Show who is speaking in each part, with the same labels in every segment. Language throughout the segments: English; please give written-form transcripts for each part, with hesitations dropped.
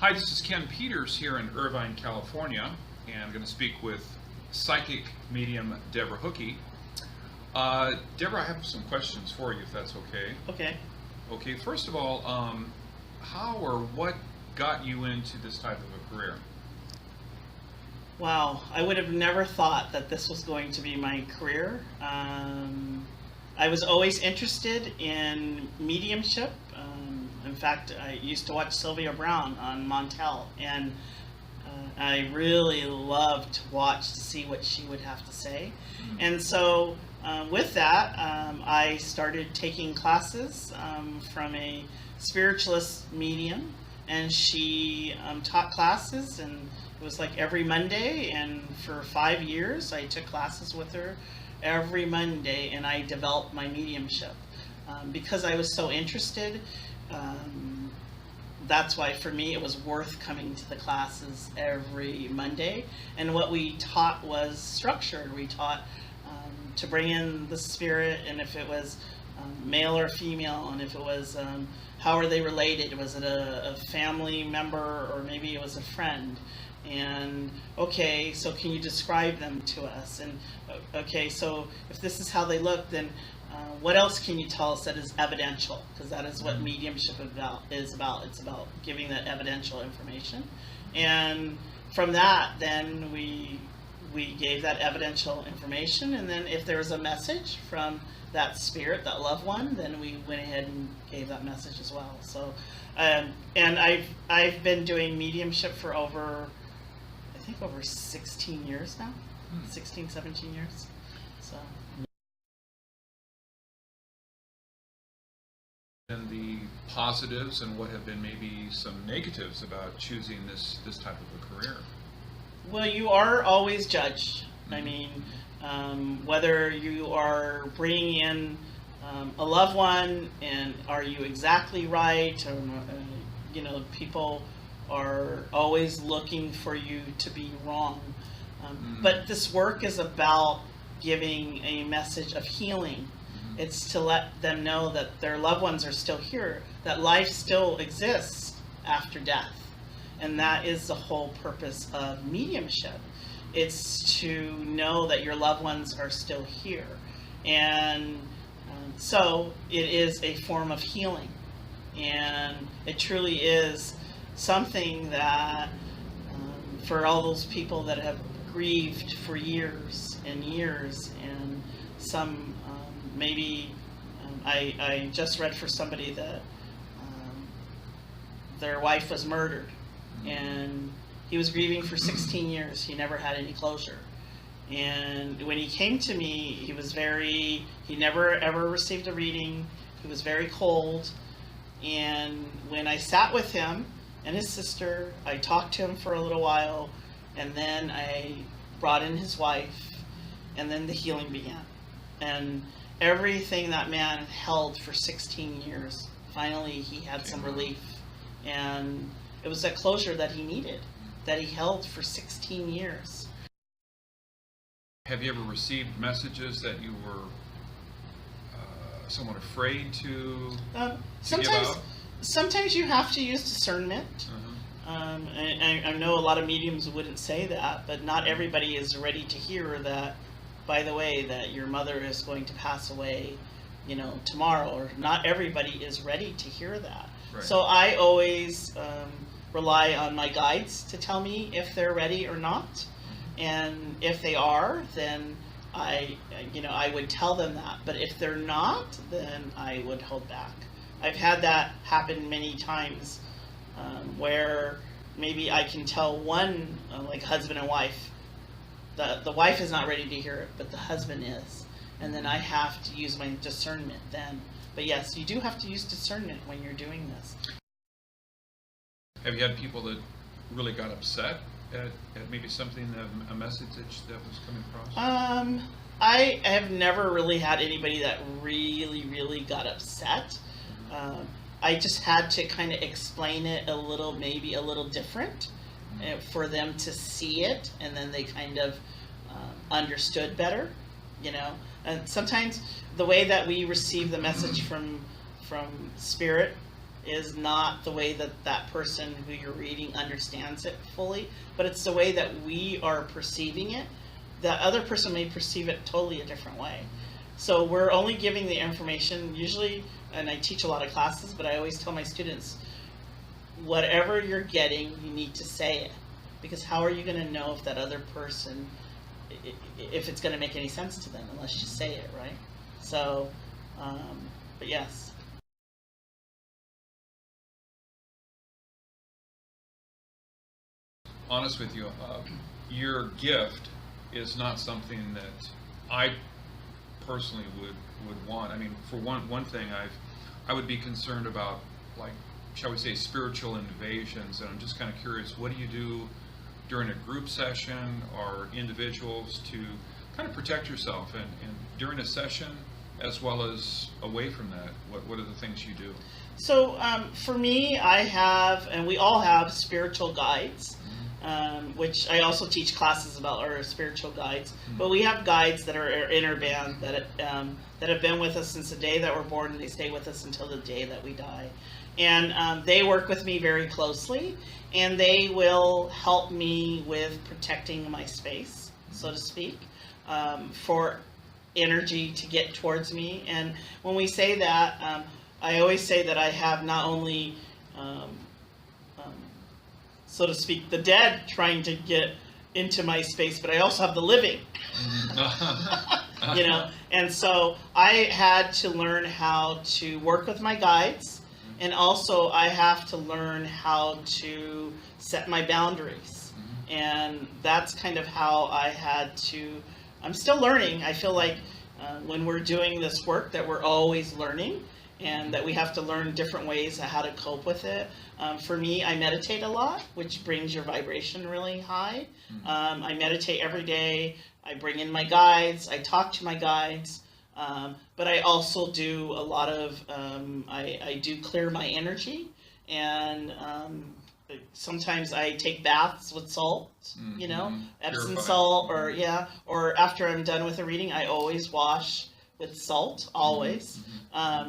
Speaker 1: Hi, this is Ken Peters here in Irvine, California, and I'm going to speak with psychic medium Debra Hookey. Debra, I have some questions for you, if that's okay.
Speaker 2: Okay.
Speaker 1: Okay, first of all, how or what got you into this type of a career?
Speaker 2: Wow, I would have never thought that this was going to be my career. I was always interested in mediumship. In fact, I used to watch Sylvia Browne on Montel, and I really loved to watch to see what she would have to say. And so with that, I started taking classes from a spiritualist medium, and she taught classes, and it was like every Monday, and for 5 years I took classes with her every Monday, and I developed my mediumship. Because I was so interested, that's why for me it was worth coming to the classes every Monday. And what we taught was structured. We taught to bring in the spirit, and if it was male or female, and if it was how are they related, was it a family member or maybe it was a friend, and okay, so can you describe them to us, and okay, so if this is how they look, then what else can you tell us that is evidential? Because that is what mediumship is about. It's about giving that evidential information. And from that, then we gave that evidential information. And then if there was a message from that spirit, that loved one, then we went ahead and gave that message as well. So, and I've been doing mediumship for over 16 years now, 16, 17 years. So.
Speaker 1: And the positives and what have been maybe some negatives about choosing this type of a career?
Speaker 2: Well, you are always judged. I mean, whether you are bringing in a loved one, and are you exactly right, or people are always looking for you to be wrong. But this work is about giving a message of healing. It's to let them know that their loved ones are still here, that life still exists after death. And that is the whole purpose of mediumship. It's to know that your loved ones are still here. And so it is a form of healing. And it truly is something that for all those people that have grieved for years and years, and some maybe I just read for somebody that their wife was murdered, and he was grieving for 16 years. He never had any closure. And when he came to me, he never ever received a reading. He was very cold. And when I sat with him and his sister, I talked to him for a little while, and then I brought in his wife, and then the healing began. And everything that man held for 16 years, finally he had some relief. And it was that closure that he needed, that he held for 16 years.
Speaker 1: Have you ever received messages that you were somewhat afraid to give out?
Speaker 2: Sometimes you have to use discernment. I know a lot of mediums wouldn't say that, but not everybody is ready to hear that, by the way, that your mother is going to pass away, tomorrow, or not everybody is ready to hear that. Right. So I always rely on my guides to tell me if they're ready or not. And if they are, then I would tell them that. But if they're not, then I would hold back. I've had that happen many times, where maybe I can tell one, like husband and wife, the wife is not ready to hear it, but the husband is. And then I have to use my discernment then. But yes, you do have to use discernment when you're doing this.
Speaker 1: Have you had people that really got upset at maybe something, a message that was coming across?
Speaker 2: I have never really had anybody that really, really got upset. I just had to kind of explain it maybe a little different, for them to see it, and then they kind of understood better, And sometimes the way that we receive the message from spirit is not the way that that person who you're reading understands it fully, but it's the way that we are perceiving it. The other person may perceive it totally a different way. So we're only giving the information usually, and I teach a lot of classes, but I always tell my students, whatever you're getting, you need to say it. Because how are you going to know if that other person, if it's going to make any sense to them unless you say it, right? So, but yes.
Speaker 1: Honest with you, your gift is not something that I personally would want. I mean, for one thing, I would be concerned about, like, shall we say, spiritual invasions, and I'm just kind of curious, what do you do during a group session or individuals to kind of protect yourself, and during a session as well as away from that, what are the things you do?
Speaker 2: So for me, I have, and we all have, spiritual guides. Which I also teach classes about, our spiritual guides. But we have guides that are in our band that have been with us since the day that we're born, and they stay with us until the day that we die. And they work with me very closely, and they will help me with protecting my space, so to speak, for energy to get towards me. And when we say that, I always say that I have not only so to speak, the dead trying to get into my space, but I also have the living, you know. And so I had to learn how to work with my guides, and also I have to learn how to set my boundaries. And that's kind of how I had to, I'm still learning. I feel like when we're doing this work that we're always learning, and that we have to learn different ways of how to cope with it. For me, I meditate a lot, which brings your vibration really high. I meditate every day. I bring in my guides. I talk to my guides. But I also do a lot of, I do clear my energy. And sometimes I take baths with salt, you know, Epsom salt, or after I'm done with a reading, I always wash with salt, always,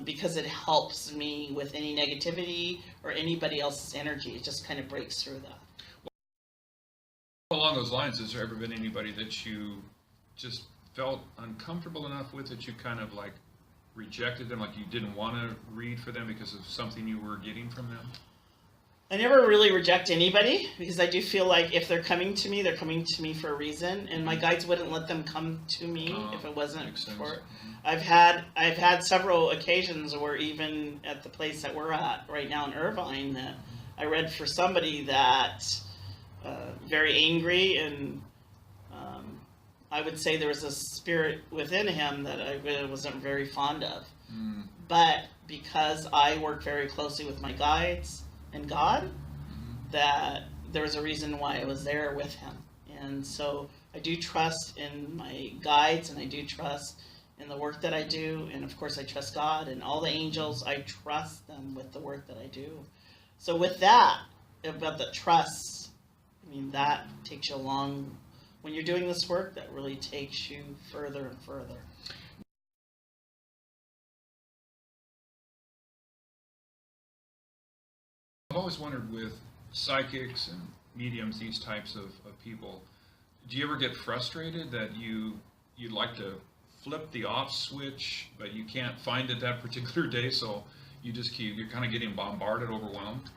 Speaker 2: because it helps me with any negativity or anybody else's energy. It just kind of breaks through that.
Speaker 1: Well, along those lines, has there ever been anybody that you just felt uncomfortable enough with that you kind of like rejected them, like you didn't want to read for them because of something you were getting from them?
Speaker 2: I never really reject anybody, because I do feel like if they're coming to me, they're coming to me for a reason, and my guides wouldn't let them come to me if it wasn't for it. I've had several occasions where, even at the place that we're at right now in Irvine, that I read for somebody that very angry, and I would say there was a spirit within him that I really wasn't very fond of. But because I work very closely with my guides and God, that there was a reason why I was there with him. And so I do trust in my guides, and I do trust in the work that I do, and of course I trust God and all the angels. I trust them with the work that I do. So with that, about the trust, I mean, that takes you along. When you're doing this work, that really takes you further and further.
Speaker 1: I've always wondered, with psychics and mediums, these types of people, do you ever get frustrated that you'd like to flip the off switch, but you can't find it that particular day, so you're kind of getting bombarded, overwhelmed?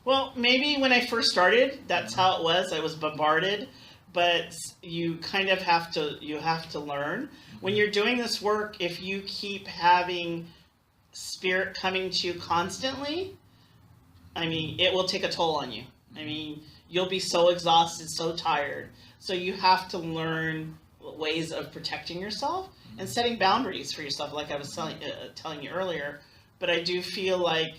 Speaker 2: Well, maybe when I first started, that's how it was. I was bombarded, but you kind of have to learn. When you're doing this work, if you keep having spirit coming to you constantly, I mean, it will take a toll on you. I mean, you'll be so exhausted, so tired. So you have to learn ways of protecting yourself and setting boundaries for yourself, like I was telling you earlier. But I do feel like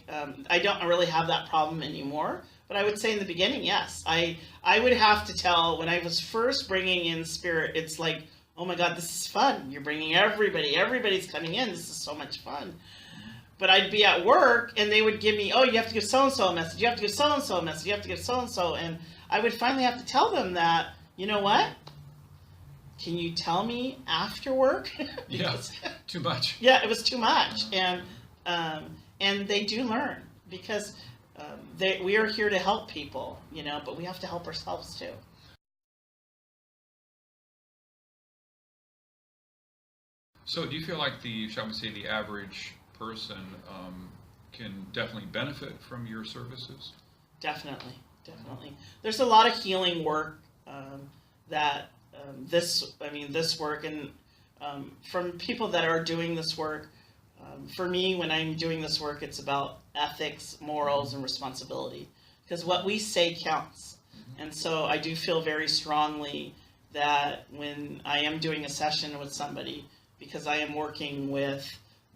Speaker 2: I don't really have that problem anymore. But I would say in the beginning, yes. I would have to tell, when I was first bringing in spirit, it's like, oh my God, this is fun. You're bringing everybody. Everybody's coming in. This is so much fun. But I'd be at work, and they would give me, oh, you have to give so-and-so a message. You have to give so-and-so a message. You have to give so-and-so. And I would finally have to tell them that, you know what? Can you tell me after work?
Speaker 1: Yeah, too much.
Speaker 2: Yeah, it was too much. And they do learn. because we are here to help people, you know, but we have to help ourselves too.
Speaker 1: So do you feel like shall we say, the average person can definitely benefit from your services?
Speaker 2: Definitely. There's a lot of healing work that this work, and from people that are doing this work. For me, when I'm doing this work, it's about ethics, morals, and responsibility, because what we say counts. And so I do feel very strongly that when I am doing a session with somebody, because I am working with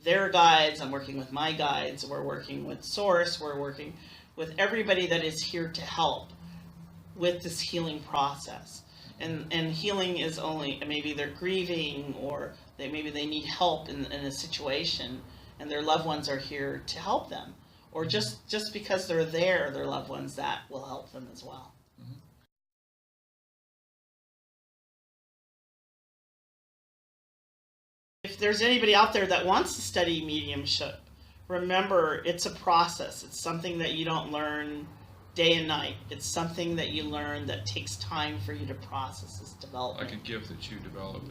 Speaker 2: their guides, I'm working with my guides, we're working with Source, we're working with everybody that is here to help with this healing process. And healing is only, maybe they're grieving, or maybe they need help in a situation, and their loved ones are here to help them. Or just because they're there, their loved ones, that will help them as well.
Speaker 1: Mm-hmm.
Speaker 2: If there's anybody out there that wants to study mediumship, remember, it's a process. It's something that you don't learn day and night. It's something that you learn that takes time for you to process this development.
Speaker 1: Like a gift that you develop.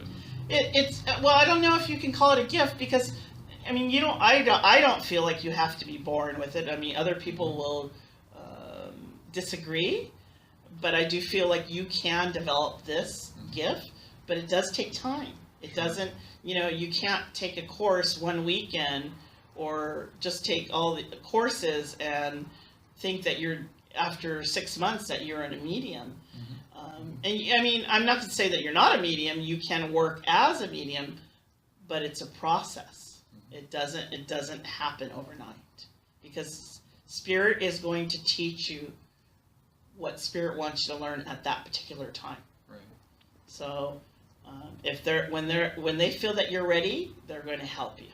Speaker 2: It's well, I don't know if you can call it a gift, because I mean, I don't feel like you have to be born with it. I mean, other people will disagree, but I do feel like you can develop this gift, but it does take time. It doesn't, you can't take a course one weekend, or just take all the courses and think that you're, after 6 months, that you're in a medium. And I mean, I'm not going to say that you're not a medium. You can work as a medium, but it's a process. It doesn't happen overnight, because Spirit is going to teach you what Spirit wants you to learn at that particular time.
Speaker 1: Right.
Speaker 2: So when they feel that you're ready, they're going to help you.